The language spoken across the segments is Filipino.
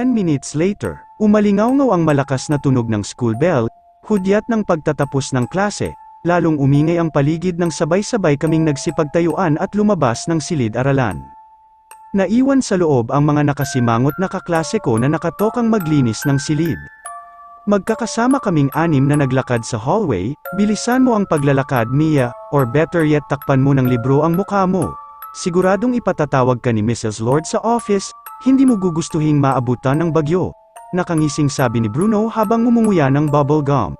10 minutes later, umalingaw-ngaw ang malakas na tunog ng school bell, hudyat ng pagtatapos ng klase, lalong umingay ang paligid ng sabay-sabay kaming nagsipagtayuan at lumabas ng silid-aralan. Naiwan sa loob ang mga nakasimangot na kaklase ko na nakatokang maglinis ng silid. Magkakasama kaming 6 na naglakad sa hallway. Bilisan mo ang paglalakad, Mia, or better yet takpan mo ng libro ang mukha mo. Siguradong ipatatawag ka ni Mrs. Lord sa office, hindi mo gugustuhing maabutan ng bagyo. Nakangising sabi ni Bruno habang ngumunguya ng bubble gum.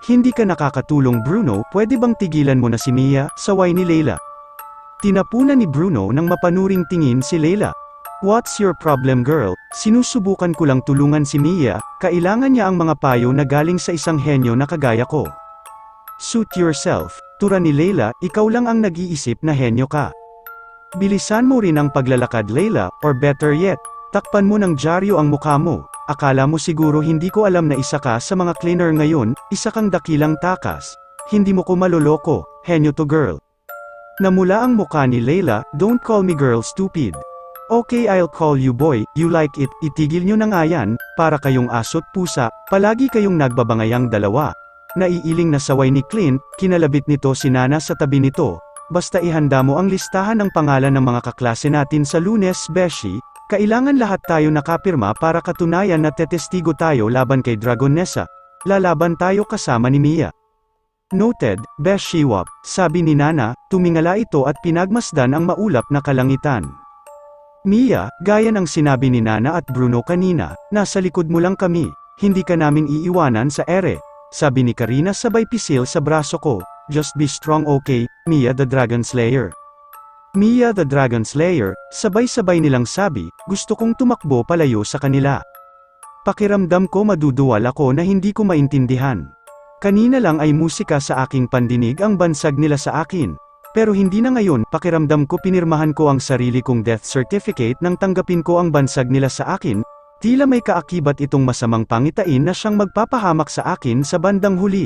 Hindi ka nakakatulong, Bruno, pwede bang tigilan mo na si Mia, saway ni Leila. Tinapunan ni Bruno ng mapanuring tingin si Leila. What's your problem, girl? Sinusubukan ko lang tulungan si Mia, kailangan niya ang mga payo na galing sa isang henyo na kagaya ko. Suit yourself, tura ni Leila, ikaw lang ang nag-iisip na henyo ka. Bilisan mo rin ang paglalakad, Leila, or better yet, takpan mo ng dyaryo ang mukha mo. Akala mo siguro hindi ko alam na isa ka sa mga cleaner ngayon, isa kang dakilang takas. Hindi mo ko maloloko, henyo to, girl. Namula ang mukha ni Leila, don't call me girl, stupid. Okay, I'll call you boy, you like it, itigil nyo na nga yan, para kayong aso't pusa, palagi kayong nagbabangayang dalawa. Naiiling na saway ni Clint, kinalabit nito si Nana sa tabi nito. Basta ihanda mo ang listahan ng pangalan ng mga kaklase natin sa Lunes, Beshi, kailangan lahat tayo nakapirma para katunayan na tetestigo tayo laban kay Dragonessa. Lalaban tayo kasama ni Mia. Noted, Beshiwap, sabi ni Nana, tumingala ito at pinagmasdan ang maulap na kalangitan. Mia, gaya ng sinabi ni Nana at Bruno kanina, nasa likod mo lang kami, hindi ka namin iiwanan sa ere. Sabi ni Karina sabay pisil sa braso ko. Just be strong, okay, Mia the Dragon Slayer. Mia the Dragon Slayer, sabay-sabay nilang sabi, gusto kong tumakbo palayo sa kanila. Pakiramdam ko maduduwal ako na hindi ko maintindihan. Kanina lang ay musika sa aking pandinig ang bansag nila sa akin. Pero hindi na ngayon, pakiramdam ko pinirmahan ko ang sarili kong death certificate nang tanggapin ko ang bansag nila sa akin. Tila may kaakibat itong masamang pangitain na siyang magpapahamak sa akin sa bandang huli.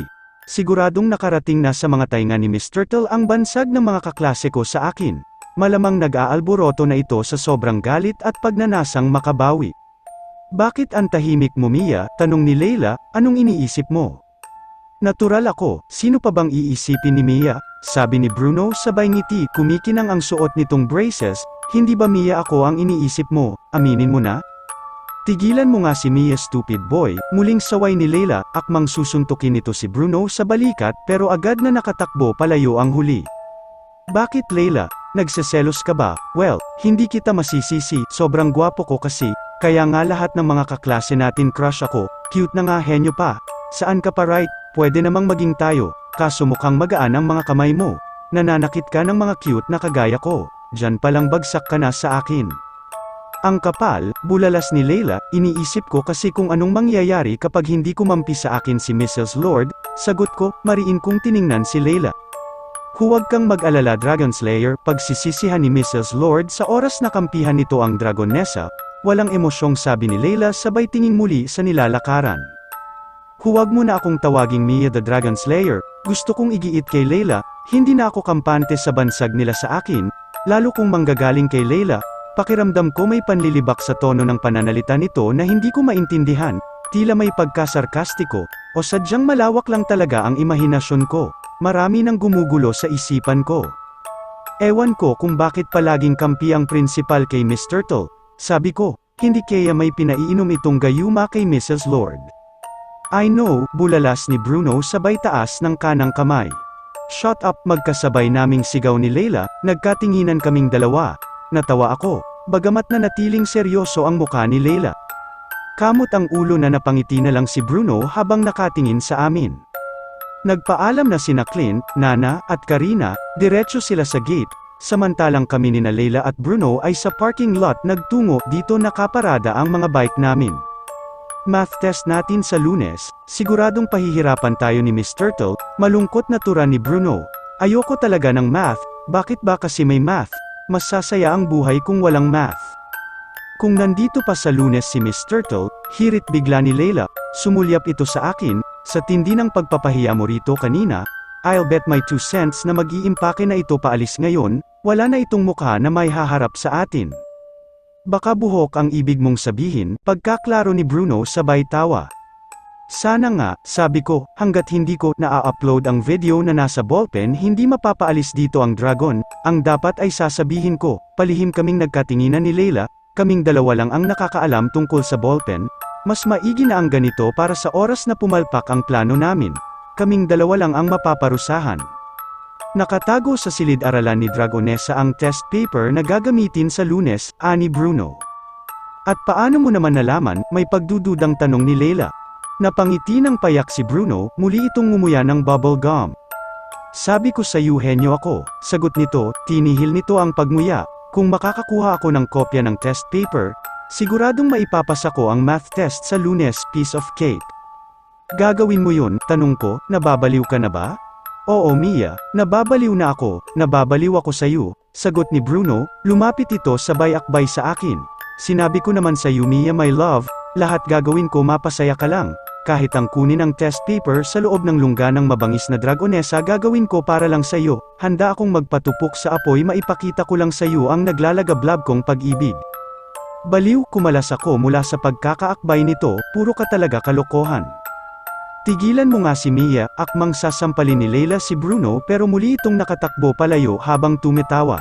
Siguradong nakarating na sa mga tainga ni Miss Turtle ang bansag ng mga kaklase ko sa akin. Malamang nag-aalboroto na ito sa sobrang galit at pagnanasang makabawi. Bakit ang tahimik mo, Mia? Tanong ni Leila, anong iniisip mo? Natural ako, sino pa bang iisipin ni Mia? Sabi ni Bruno sabay ngiti, kumikinang ang suot nitong braces. Hindi ba Mia ako ang iniisip mo? Aminin mo na? Tigilan mo nga si Mia, stupid boy, muling saway ni Leila, akmang susuntukin nito si Bruno sa balikat pero agad na nakatakbo palayo ang huli. Bakit, Leila? Nagseselos ka ba? Well, hindi kita masisisi, sobrang gwapo ko kasi, kaya nga lahat ng mga kaklase natin crush ako, cute na nga, henyo pa. Saan ka pa, right? Pwede namang maging tayo, kaso mukhang magaan ang mga kamay mo. Nananakit ka ng mga cute na kagaya ko, dyan palang bagsak ka na sa akin. Ang kapal, bulalas ni Leila, iniisip ko kasi kung anong mangyayari kapag hindi kumampi sa akin si Mrs. Lord, sagot ko, mariin kong tiningnan si Leila. Huwag kang mag-alala, Dragon Slayer, pagsisisihan ni Mrs. Lord sa oras na kampihan nito ang Dragonessa, walang emosyong sabi ni Leila sabay tingin muli sa nilalakaran. Huwag mo na akong tawaging Mia the Dragon Slayer, gusto kong igiit kay Leila, hindi na ako kampante sa bansag nila sa akin, lalo kung manggagaling kay Leila. Pakiramdam ko may panlilibak sa tono ng pananalita nito na hindi ko maintindihan, tila may pagkasarkastiko, o sadyang malawak lang talaga ang imahinasyon ko. Marami nang gumugulo sa isipan ko. Ewan ko kung bakit palaging kampi ang principal kay Miss Turtle. Sabi ko, hindi kaya may pinaiinom itong gayuma kay Mrs. Lord. I know, bulalas ni Bruno sabay taas ng kanang kamay. Shut up, magkasabay naming sigaw ni Leila, nagkatinginan kaming dalawa. Natawa ako, bagamat na natiling seryoso ang mukha ni Leila. Kamot ang ulo na napangiti na lang si Bruno habang nakatingin sa amin. Nagpaalam na sina Clint, Nana, at Karina, diretso sila sa gate, samantalang kami ni Leila at Bruno ay sa parking lot nagtungo, dito nakaparada ang mga bike namin. Math test natin sa Lunes, siguradong pahihirapan tayo ni Miss Turtle, malungkot na tura ni Bruno. Ayoko talaga ng math, bakit ba kasi may math? Mas sasaya ang buhay kung walang math. Kung nandito pa sa Lunes si Miss Turtle, hirit bigla ni Leila, sumulyap ito sa akin, sa tindi ng pagpapahiya mo rito kanina, I'll bet my 2 cents na mag-iimpake na ito paalis ngayon, wala na itong mukha na may haharap sa atin. Baka buhok ang ibig mong sabihin, pagkaklaro ni Bruno sabay tawa. Sana nga, sabi ko, hanggat hindi ko na-upload ang video na nasa ballpen hindi mapapaalis dito ang dragon, ang dapat ay sasabihin ko, palihim kaming nagkatinginan ni Leila, kaming dalawa lang ang nakakaalam tungkol sa ballpen, mas maigi na ang ganito para sa oras na pumalpak ang plano namin. Kaming dalawa lang ang mapaparusahan. Nakatago sa silid-aralan ni Dragonessa ang test paper na gagamitin sa Lunes, ani Bruno. At paano mo naman nalaman, may pagdududang tanong ni Leila. Napangiti ng payak si Bruno, muli itong ngumuya ng bubble gum. Sabi ko sa iyo henyo ako, sagot nito, tinihil nito ang pagmuya, kung makakakuha ako ng kopya ng test paper, siguradong maipapasa ko ang math test sa Lunes, piece of cake. Gagawin mo yun, tanong ko, nababaliw ka na ba? Oo Mia, nababaliw na ako, nababaliw ako sa iyo, sagot ni Bruno, lumapit ito sabay akbay sa akin. Sinabi ko naman sa iyo Mia my love, lahat gagawin ko mapasaya ka lang. Kahit ang kunin ang test paper sa loob ng lungga ng mabangis na Dragonessa gagawin ko para lang sa iyo, handa akong magpatupok sa apoy maipakita ko lang sa iyo ang naglalagablab kong pag-ibig. Baliw, kumalas ako mula sa pagkakaakbay nito, puro ka talaga kalokohan. Tigilan mo nga si Mia, akmang sasampalin ni Leila si Bruno pero muli itong nakatakbo palayo habang tumitawa.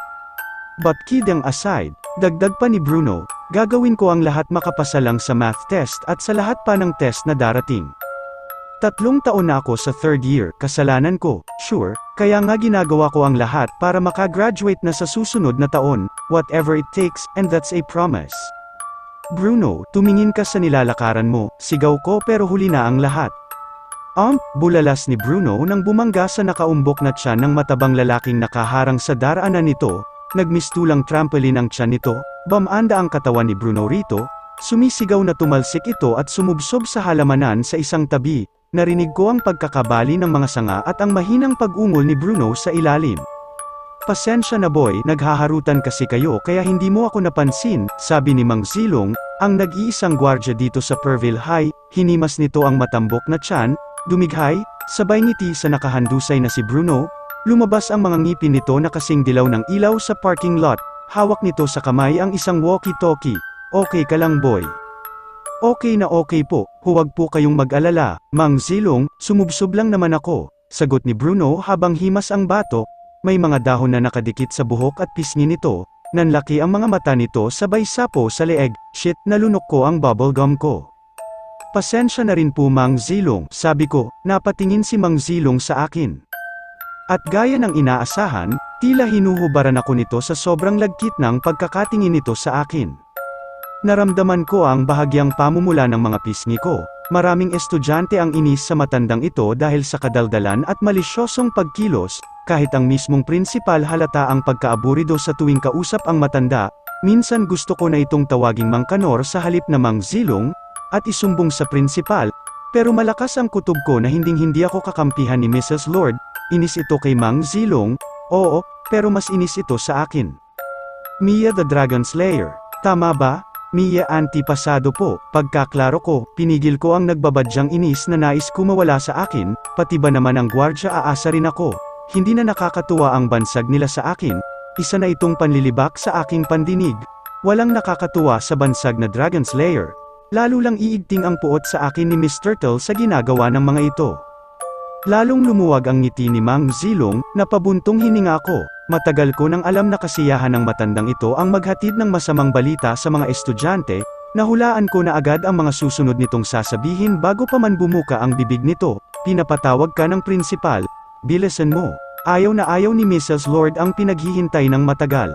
But kidding aside, dagdag pa ni Bruno, gagawin ko ang lahat makapasa lang sa math test at sa lahat pa ng test na darating. 3 taon na ako sa 3rd year, kasalanan ko, sure, kaya nga ginagawa ko ang lahat para makagraduate na sa susunod na taon, whatever it takes, and that's a promise. Bruno, tumingin ka sa nilalakaran mo, sigaw ko pero huli na ang lahat. Bulalas ni Bruno nang bumangga sa nakaumbok na tiyan ng matabang lalaking nakaharang sa daraanan nito, nagmistulang trampoline ang tiyan nito, bamanda ang katawan ni Bruno rito, sumisigaw na tumalsik ito at sumubsob sa halamanan sa isang tabi, narinig ko ang pagkakabali ng mga sanga at ang mahinang pag-ungol ni Bruno sa ilalim. Pasensya na boy, naghaharutan kasi kayo kaya hindi mo ako napansin, sabi ni Mang Zilong, ang nag-iisang gwardya dito sa Perville High, hinimas nito ang matambok na tiyan, dumighay, sabay ngiti sa nakahandusay na si Bruno, lumabas ang mga ngipin nito na kasing dilaw ng ilaw sa parking lot, hawak nito sa kamay ang isang walkie-talkie, okay ka lang boy. Okay na okay po, huwag po kayong mag-alala, Mang Zilong, sumubsob lang naman ako, sagot ni Bruno habang himas ang bato, may mga dahon na nakadikit sa buhok at pisngi nito, nanlaki ang mga mata nito sabay sapo sa leeg, shit, nalunok ko ang bubblegum ko. Pasensya na rin po Mang Zilong, sabi ko, napatingin si Mang Zilong sa akin. At gaya ng inaasahan, tila hinuhubaran ako nito sa sobrang lagkit ng pagkakatingin nito sa akin. Naramdaman ko ang bahagyang pamumula ng mga pisngi ko, maraming estudyante ang inis sa matandang ito dahil sa kadaldalan at malisyosong pagkilos, kahit ang mismong prinsipal halata ang pagkaaburido sa tuwing kausap ang matanda, minsan gusto ko na itong tawaging Mang Kanor sa halip na Mang Zilong, at isumbong sa prinsipal, pero malakas ang kutob ko na hinding-hindi ako kakampihan ni Mrs. Lord, inis ito kay Mang Zilong, oo, pero mas inis ito sa akin. Mia the Dragon Slayer, tama ba? Mia antipasado po, pagkaklaro ko, pinigil ko ang nagbabadyang inis na nais kumawala sa akin, pati ba naman ang gwardya aasa rin ako, hindi na nakakatuwa ang bansag nila sa akin, isa na itong panlilibak sa aking pandinig, walang nakakatuwa sa bansag na Dragon Slayer. Lalo lang iigting ang puot sa akin ni Miss Turtle sa ginagawa ng mga ito. Lalong lumuwag ang ngiti ni Mang Zilong, napabuntong hininga ako, matagal ko nang alam na kasiyahan ng matandang ito ang maghatid ng masamang balita sa mga estudyante, nahulaan ko na agad ang mga susunod nitong sasabihin bago pa man bumuka ang bibig nito, pinapatawag ka ng prinsipal, bilisan mo, ayaw na ayaw ni Mrs. Lord ang pinaghihintay ng matagal.